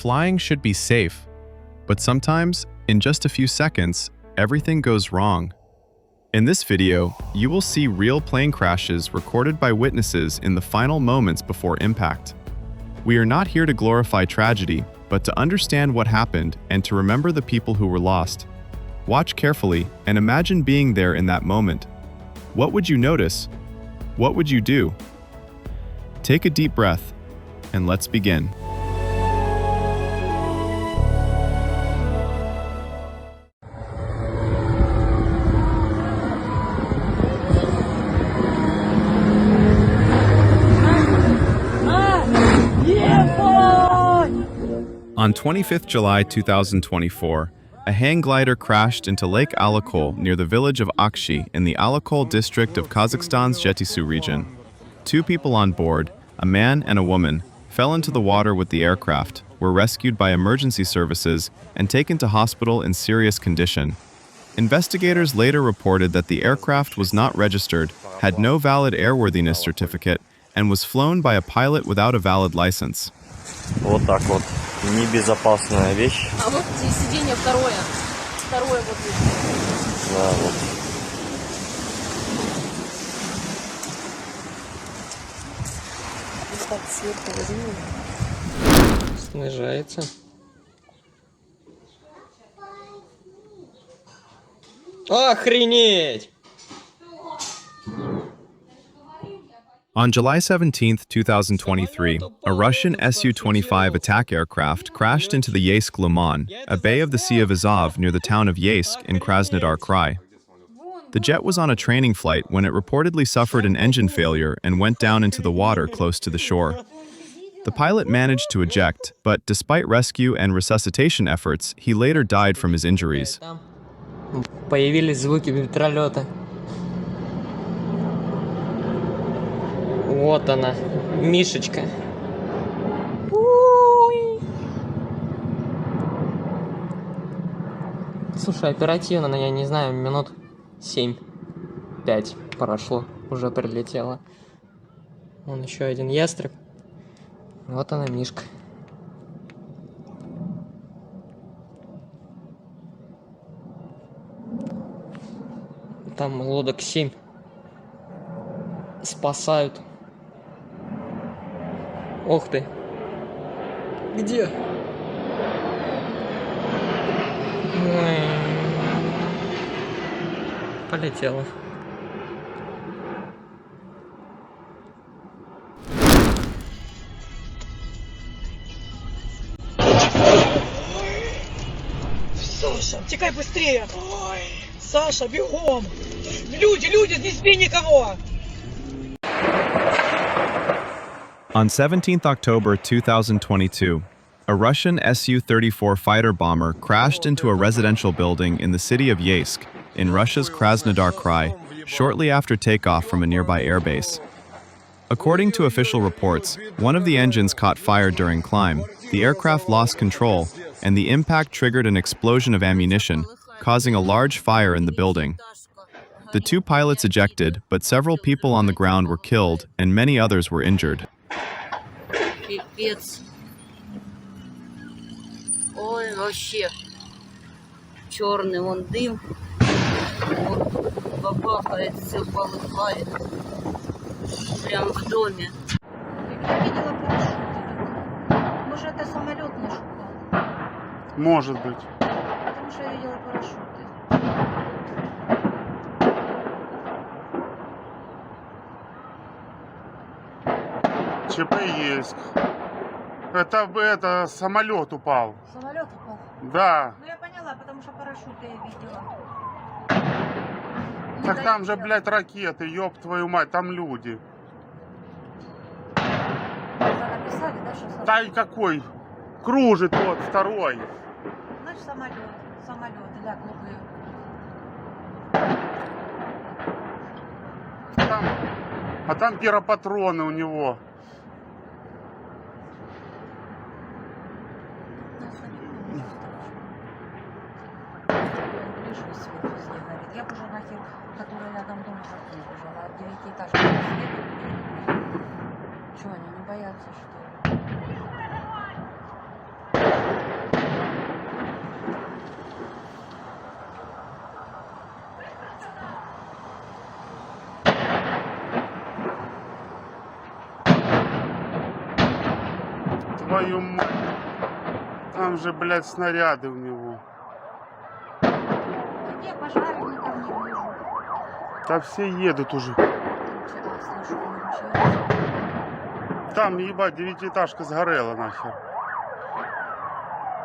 Flying should be safe, but sometimes, in just a few seconds, everything goes wrong. In this video, you will see real plane crashes recorded by witnesses in the final moments before impact. We are not here to glorify tragedy, but to understand what happened and to remember the people who were lost. Watch carefully and imagine being there in that moment. What would you notice? What would you do? Take a deep breath, and let's begin. On 25th July 2024, a hang glider crashed into Lake Alakol near the village of Akshi in the Alakol district of Kazakhstan's Jetysu region. 2 people on board, a man and a woman, fell into the water with the aircraft, were rescued by emergency services, and taken to hospital in serious condition. Investigators later reported that the aircraft was not registered, had no valid airworthiness certificate, and was flown by a pilot without a valid license. Вот так вот. Небезопасная вещь. А вот сиденье второе. Второе вот здесь. Да, вот. Так, сверху возьми. Снижается. Охренеть! On July 17, 2023, a Russian Su-25 attack aircraft crashed into the Yeysk Liman, a bay of the Sea of Azov near the town of Yeysk in Krasnodar Krai. The jet was on a training flight when it reportedly suffered an engine failure and went down into the water close to the shore. The pilot managed to eject, but despite rescue and resuscitation efforts, he later died from his injuries. Появились звуки вертолета. Вот она, Мишечка. Слушай, оперативно, я не знаю, минут 7-5 прошло, уже прилетело. Вон еще один ястреб. Вот она, Мишка. Там лодок 7 спасают. Ох ты! Где? Ой. Полетела. Саша, текай быстрее! Ой, Саша, бегом! Люди, не сби никого! On 17 October 2022, a Russian Su-34 fighter bomber crashed into a residential building in the city of Yeysk, in Russia's Krasnodar Krai, shortly after takeoff from a nearby airbase. According to official reports, one of the engines caught fire during climb, the aircraft lost control, and the impact triggered an explosion of ammunition, causing a large fire in the building. The 2 pilots ejected, but several people on the ground were killed, and many others were injured. Пипец. Ой, вообще. Черный вон дым. Вот бабахает, все полыхает. Прям в доме. Я видела парашюты. Может, это самолет наш упал? Может быть. Потому что я видела парашюты. ЧП есть. Это самолет упал. Самолет упал? Да. Ну я поняла, потому что парашюты я видела. Так там же, блядь, ракеты, ёб твою мать, там люди. Уже написали, да, что самолет? Да и какой? Кружит вот второй. Значит, самолет, да, глупые. А там пиропатроны у него. Я бы уже нахер, которая рядом дом бежала, от 9-этажки. Что, они не боятся, что ли? твою мать. Там же, блядь, снаряды у него. Где пожарников не вижу. Да все едут уже. Вчера слышу, мчится. Там, ебать, девятиэтажка сгорела нахер.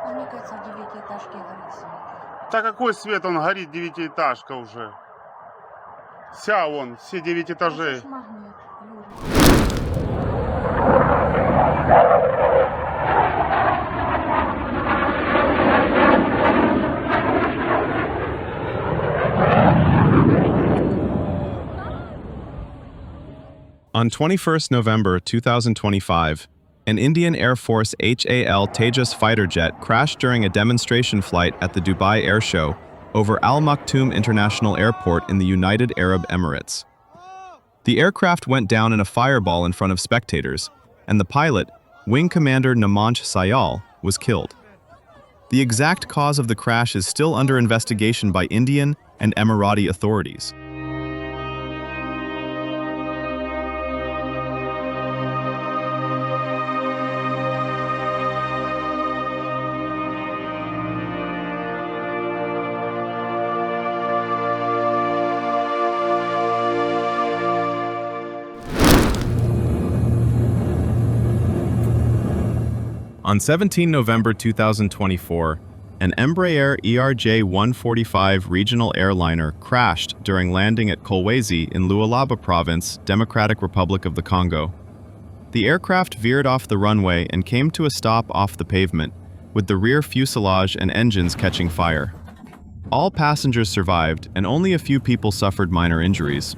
Мне кажется, в девятиэтажке горит свет. Да какой свет он горит, девятиэтажка уже. Вся вон, все 9 этажей. Магнит, On 21st November 2025, an Indian Air Force HAL Tejas fighter jet crashed during a demonstration flight at the Dubai Airshow over Al Maktoum International Airport in the United Arab Emirates. The aircraft went down in a fireball in front of spectators, and the pilot, Wing Commander Namanch Sayal, was killed. The exact cause of the crash is still under investigation by Indian and Emirati authorities. On 17 November 2024, an Embraer ERJ-145 regional airliner crashed during landing at Kolwezi in Lualaba Province, Democratic Republic of the Congo. The aircraft veered off the runway and came to a stop off the pavement, with the rear fuselage and engines catching fire. All passengers survived, and only a few people suffered minor injuries.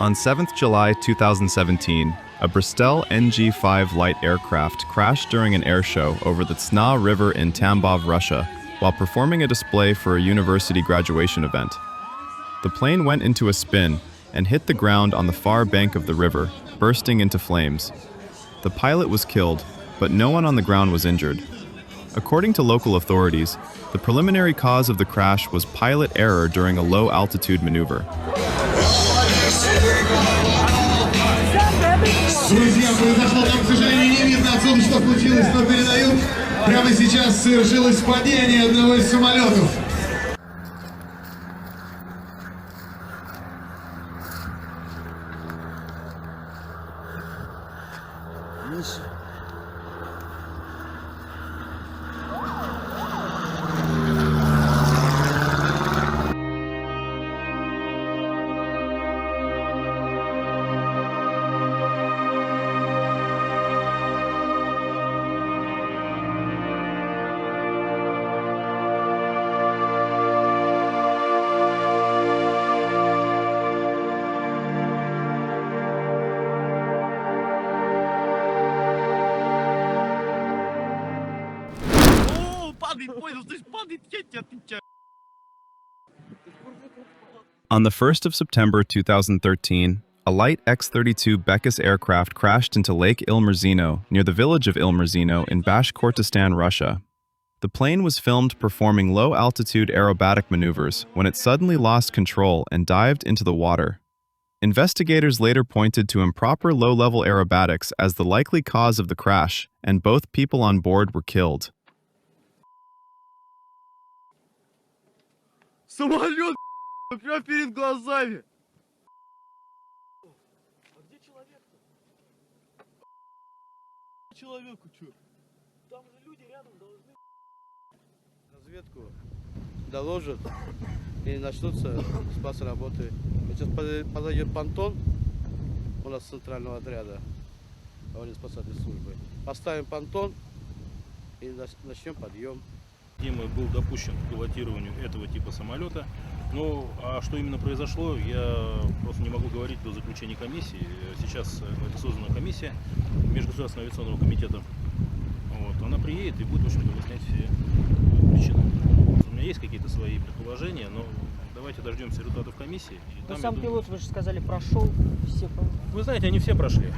On 7th July 2017, a Bristell NG-5 light aircraft crashed during an air show over the Tsna River in Tambov, Russia, while performing a display for a university graduation event. The plane went into a spin and hit the ground on the far bank of the river, bursting into flames. The pilot was killed, but no one on the ground was injured. According to local authorities, the preliminary cause of the crash was pilot error during a low-altitude maneuver. Друзья, произошло там, к сожалению, не видно о том, что случилось, но передают. Прямо сейчас совершилось падение одного из самолетов. On the 1st of September 2013, a light X-32 Bekas aircraft crashed into Lake Ilmerzino near the village of Ilmerzino in Bashkortostan, Russia. The plane was filmed performing low-altitude aerobatic maneuvers when it suddenly lost control and dived into the water. Investigators later pointed to improper low-level aerobatics as the likely cause of the crash, and both people on board were killed. Самолет, прямо перед глазами. А где человек-то? Человеку что? Там же люди рядом должны. Разведку доложат и начнутся спас работы. Сейчас подойдет понтон у нас центрального отряда, аварийно-спасательной службы. Поставим понтон и начнем подъем. Был допущен к пилотированию этого типа самолета. Ну, а что именно произошло, я просто не могу говорить до заключения комиссии. Сейчас это создана комиссия Межгосударственного авиационного комитета. Вот, она приедет и будет, в общем-то, выяснять все причины. У меня есть какие-то свои предположения, но давайте дождемся результатов комиссии. Но сам пилот, вы же сказали, прошел все. Вы знаете, они все прошли.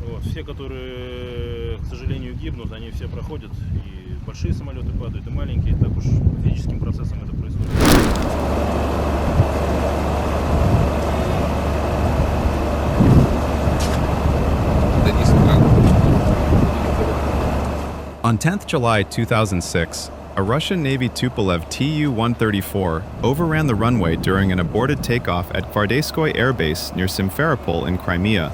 Вот, все, которые, к сожалению, гибнут, они все проходят. И большие самолеты падают, и маленькие. Так уж физическим процессом это происходит. On 10th July 2006, a Russian Navy Tupolev Tu-134 overran the runway during an aborted takeoff at Gvardeyskoye Air Base near Simferopol in Crimea.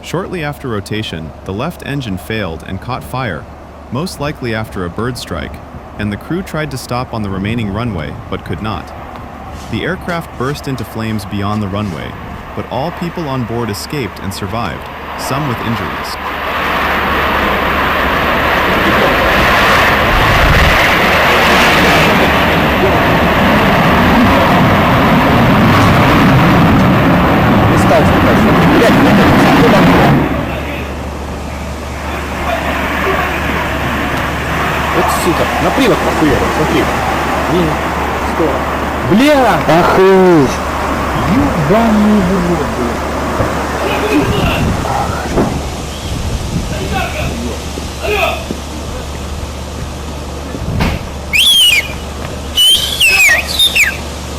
Shortly after rotation, the left engine failed and caught fire, most likely after a bird strike, and the crew tried to stop on the remaining runway but could not. The aircraft burst into flames beyond the runway, but all people on board escaped and survived, some with injuries. Вот сука, на привод похуя, смотри. Бля! Охуеть! Ёбаный в рот,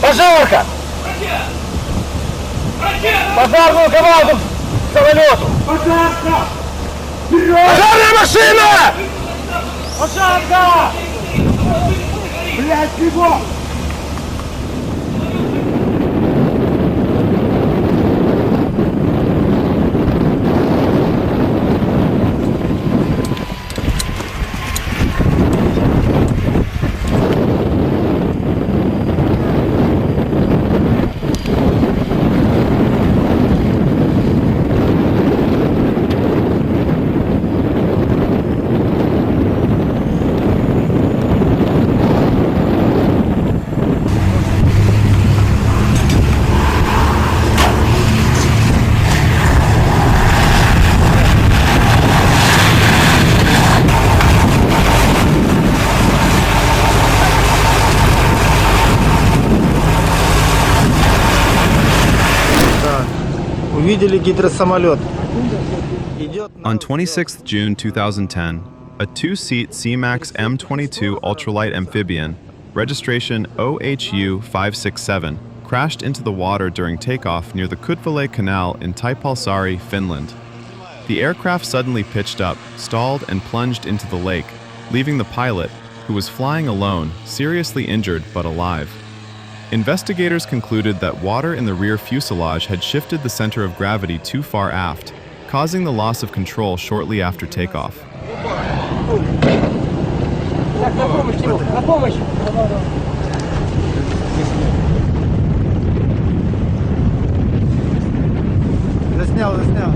пожарка! Пожарную команду к самолету! Пожарка! Пожарная машина! Пожарка! Блядь, бегом! Увидели гидросамолет. On 26th June 2010, a two-seat SeaMax M-22 Ultralight Amphibian, registration OHU-567, crashed into the water during takeoff near the Kutvalay Canal in Taipalsaari, Finland. The aircraft suddenly pitched up, stalled, and plunged into the lake, leaving the pilot, who was flying alone, seriously injured but alive. Investigators concluded that water in the rear fuselage had shifted the center of gravity too far aft, causing the loss of control shortly after takeoff. Заснял.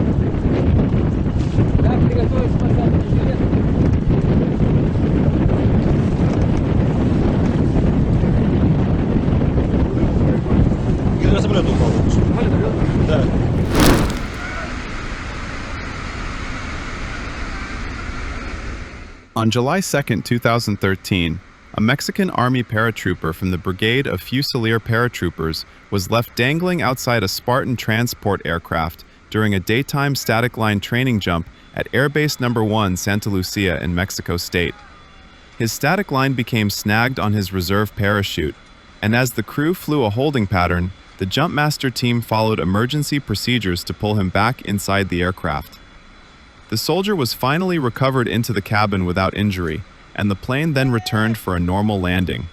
Гидросамолет упал. Да. On July 2, 2013, a Mexican Army paratrooper from the Brigade of Fusilier Paratroopers was left dangling outside a Spartan transport aircraft during a daytime static line training jump at Air Base No. 1 Santa Lucia in Mexico State. His static line became snagged on his reserve parachute, and as the crew flew a holding pattern, the jumpmaster team followed emergency procedures to pull him back inside the aircraft. The soldier was finally recovered into the cabin without injury, and the plane then returned for a normal landing.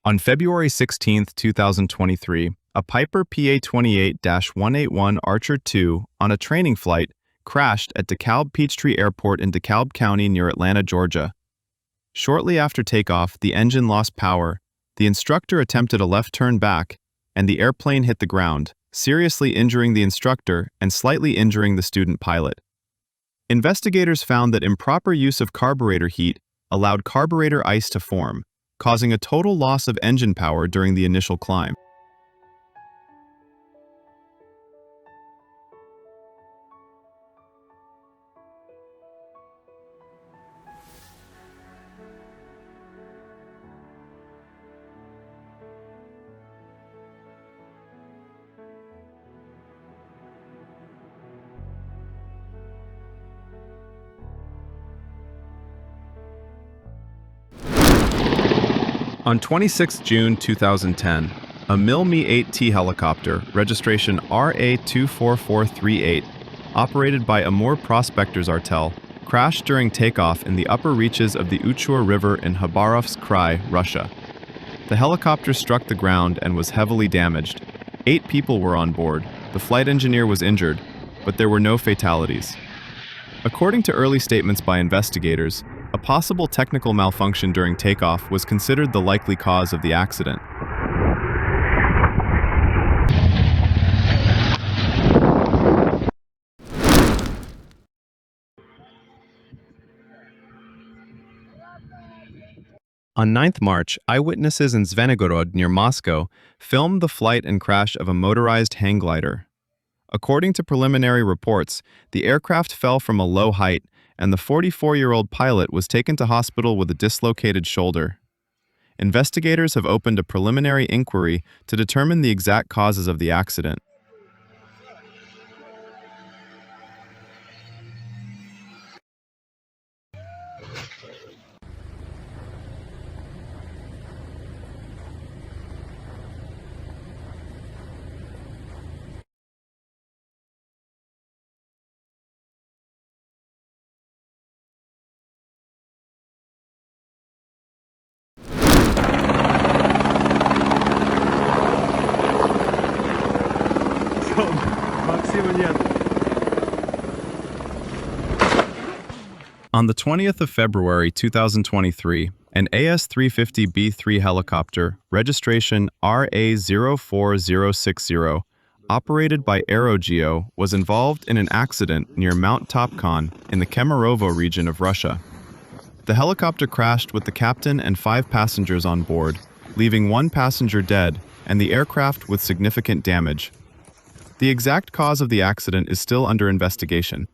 On February 16, 2023, a Piper PA-28-181 Archer II on a training flight crashed at DeKalb Peachtree Airport in DeKalb County near Atlanta, Georgia. Shortly after takeoff, the engine lost power, the instructor attempted a left turn back, and the airplane hit the ground, seriously injuring the instructor and slightly injuring the student pilot. Investigators found that improper use of carburetor heat allowed carburetor ice to form, causing a total loss of engine power during the initial climb. On 26 June 2010, a Mi-8T helicopter, registration RA-24438, operated by Amur Prospectors Artel, crashed during takeoff in the upper reaches of the Uchur River in Khabarovsk Krai, Russia. The helicopter struck the ground and was heavily damaged. 8 people were on board. The flight engineer was injured, but there were no fatalities. According to early statements by investigators, a possible technical malfunction during takeoff was considered the likely cause of the accident. On 9th March, eyewitnesses in Zvenigorod near Moscow filmed the flight and crash of a motorized hang glider. According to preliminary reports, the aircraft fell from a low height, and the 44-year-old pilot was taken to hospital with a dislocated shoulder. Investigators have opened a preliminary inquiry to determine the exact causes of the accident. On the 20th of February 2023, an AS350 B3 helicopter, registration RA-04060, operated by Aerogeo, was involved in an accident near Mount Topkhan in the Kemerovo region of Russia. The helicopter crashed with the captain and 5 passengers on board, leaving 1 passenger dead and the aircraft with significant damage. The exact cause of the accident is still under investigation.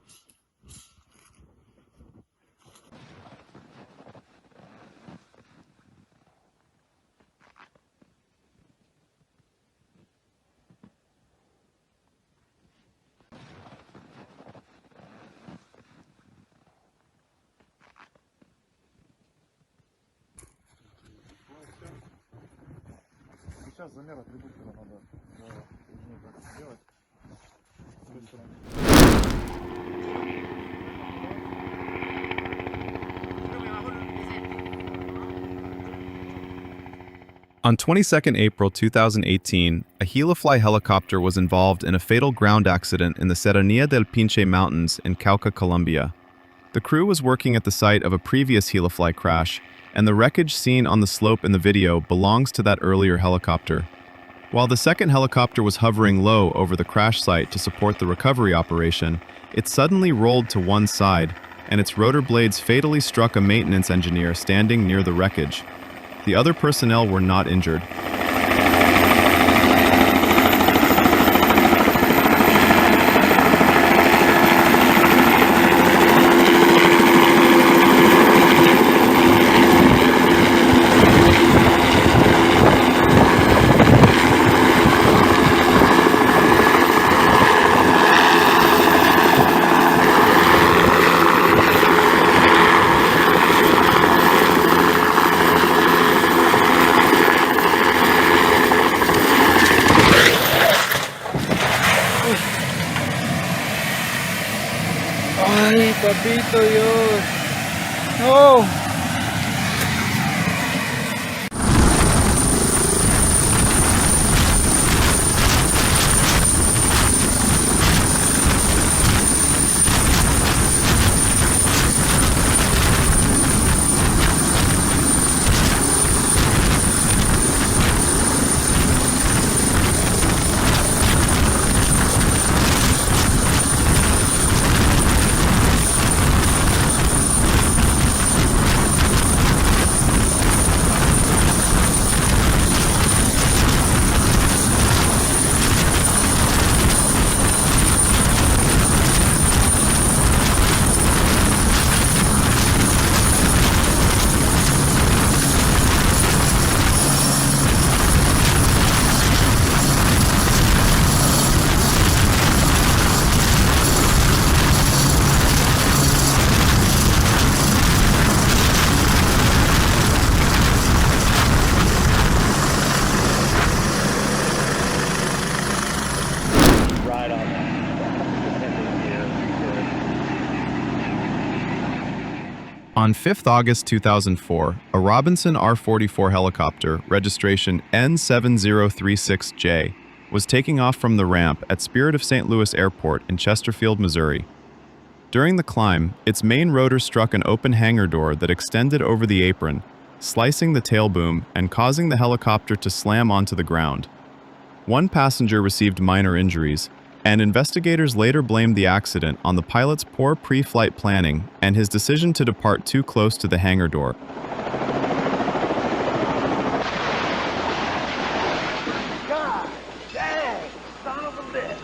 Сейчас замер атрибутора надо сделать. On 22 April 2018, a Helifly helicopter was involved in a fatal ground accident in the Serranía del Pinche Mountains in Cauca, Colombia. The crew was working at the site of a previous Helifly crash, and the wreckage seen on the slope in the video belongs to that earlier helicopter. While the second helicopter was hovering low over the crash site to support the recovery operation, it suddenly rolled to one side, and its rotor blades fatally struck a maintenance engineer standing near the wreckage. The other personnel were not injured. Ay, papito Dios. No. On 5th August 2004, a Robinson R44 helicopter, registration N7036J, was taking off from the ramp at Spirit of St. Louis Airport in Chesterfield, Missouri. During the climb, its main rotor struck an open hangar door that extended over the apron, slicing the tail boom and causing the helicopter to slam onto the ground. One passenger received minor injuries, and investigators later blamed the accident on the pilot's poor pre-flight planning and his decision to depart too close to the hangar door. God dang, son of a bitch.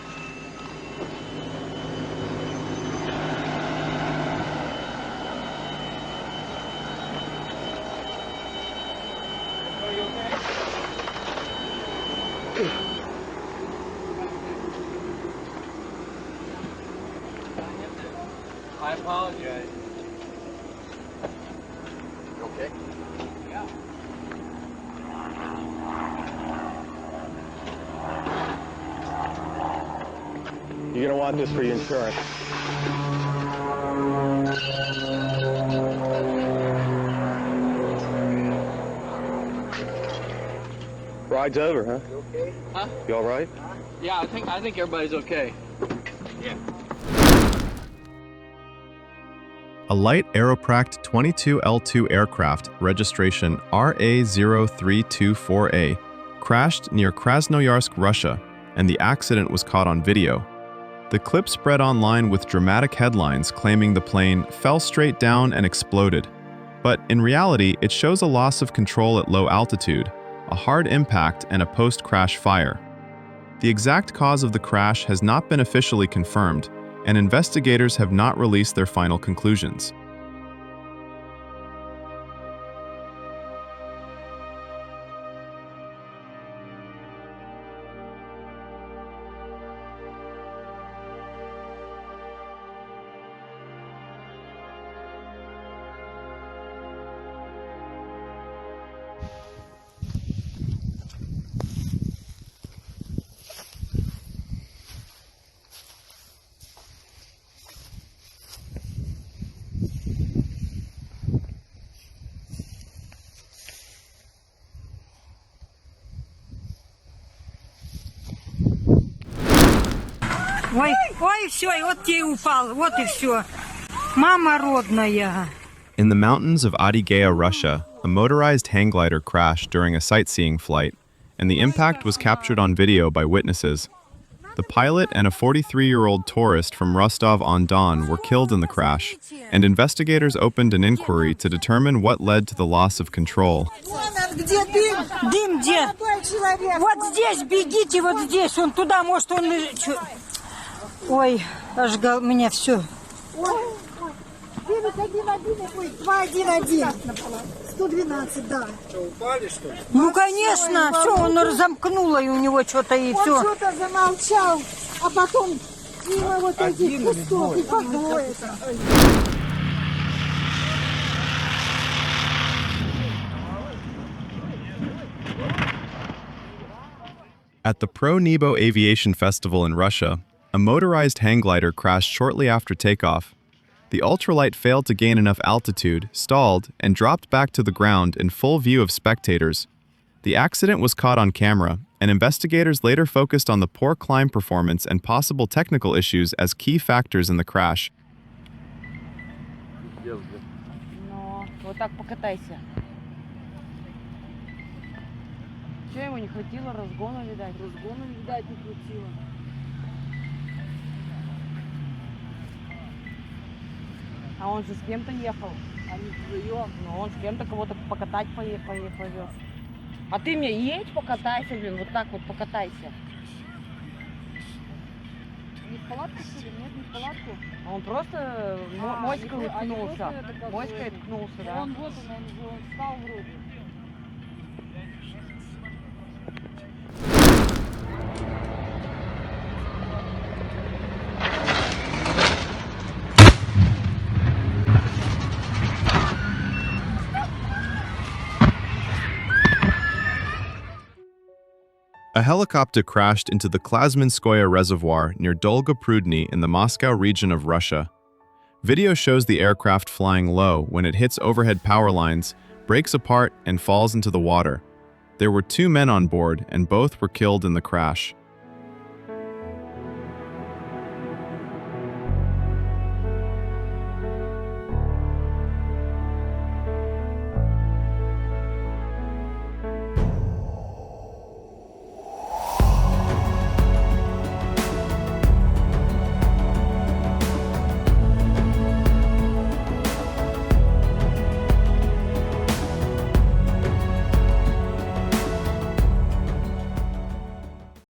I apologize. You okay? Yeah. You're gonna want this for your insurance. Ride's over, huh? You okay? Huh? You all right? Yeah, I think everybody's okay. Yeah. A light Aeropract 22L2 aircraft, registration RA-04060, crashed near Krasnoyarsk, Russia, and the accident was caught on video. The clip spread online with dramatic headlines claiming the plane fell straight down and exploded. But in reality, it shows a loss of control at low altitude, a hard impact, and a post-crash fire. The exact cause of the crash has not been officially confirmed, and investigators have not released their final conclusions. Ой, ой, все, и вот тебе упал, вот и все. Мама родная. In the mountains of Adygea, Russia, a motorized hang glider crashed during a sightseeing flight, and the impact was captured on video by witnesses. The pilot and a 43-year-old tourist from Rostov-on-Don were killed in the crash, and investigators opened an inquiry to determine what led to the loss of control. Где дым? Дым где? Вот здесь, бегите, вот здесь. Он туда, может, он... Ой, аж меня все. 911 211. 112, да. Что, упали, что ли? Ну, конечно, все, он разомкнуло, и у него что-то и все. Он что-то замолчал, а потом мимо вот этих кустов и пошло это. At the Pro-Nebo Aviation Festival in Russia, a motorized hang glider crashed shortly after takeoff. The Ultralight failed to gain enough altitude, stalled, and dropped back to the ground in full view of spectators. The accident was caught on camera, and investigators later focused on the poor climb performance and possible technical issues as key factors in the crash. Ну, вот так покатайся. Че ему не хватило? Разгона, видать. Разгона, видать, не хватило. А он же с кем-то ехал. Они вдвоем. Ну, он с кем-то кого-то покатать повез. А ты мне едь, покатайся, блин, вот так вот покатайся. Не в палатку, что ли? Нет, не в палатку. А он просто моськой ткнулся. Моськой ткнулся, да. Он вот он встал вроде. A helicopter crashed into the Zvenigorod Reservoir near Dolgoprudny in the Moscow region of Russia. Video shows the aircraft flying low when it hits overhead power lines, breaks apart, and falls into the water. There were 2 men on board, and both were killed in the crash.